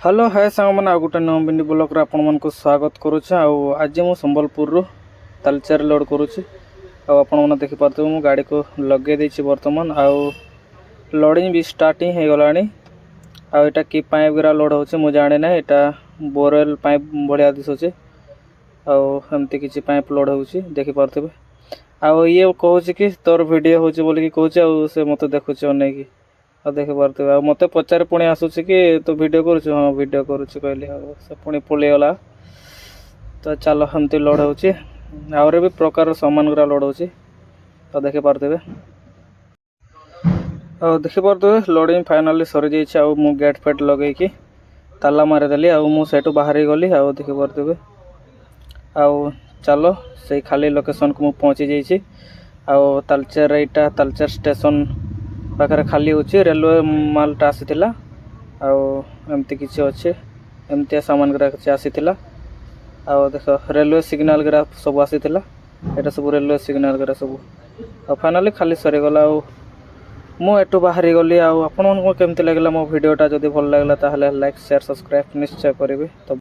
Hello hi सांग मैंने गोटे नुआ बिंदी ब्लॉग रे आपण मानक स्वागत करुचे। आज मु संबलपुर तालचेर लोड करुचे। आपण मैंने देखि पारथु मु गाड़ी को लगे देछि वर्तमान लोडिंग भी स्टार्टिंग हो गलानी। एटा की पाइप गुरा लोड होचे मु जाने ना। एटा बोरवेल पाइप बढ़िया दिसुचे। एमती किछि पाइप लोड होची देखि पारथबे। ये कहूँ कि तोर वीडियो होची बोली कि कहूँ से मत देखुचे अनेकी देखि पारथबे। मते पचार पुणी आसुची कि तो वीडियो करूछु। हाँ वीडियो करूछु कहली से पुणी पळी गला। तो चलो हमती लोड होची आउरे भी प्रकार सामान गुरा लोड होची देखि पारथबे। देखि पारथबे लोडिंग फाइनली सरी जाइछि। मु गेट फेट लगे कि ताला मारी देली। मु सेटु बाहरी गली देखि पारथबे। चलो से खाली लोकेशन को मु पहुंची जाइछि। तालचेर एटा तालचेर स्टेशन पाखरे खाली होची। रेलवे मालटा आसीथिला एमती किछि अछि। एमती सामान गुरा किछि आसीथिला। देख रेलवे सिग्नल गुरा सब आसीथिला। एटा सब रेलवे सिग्नल गुरा सब फाइनली खाली सरी गला। मु एटू बाहरी गली। आपण मन को केमती लागला मो वीडियोटा जदी भल लागला ताहले लाइक शेयर सब्सक्राइब निश्चय करिवे। तो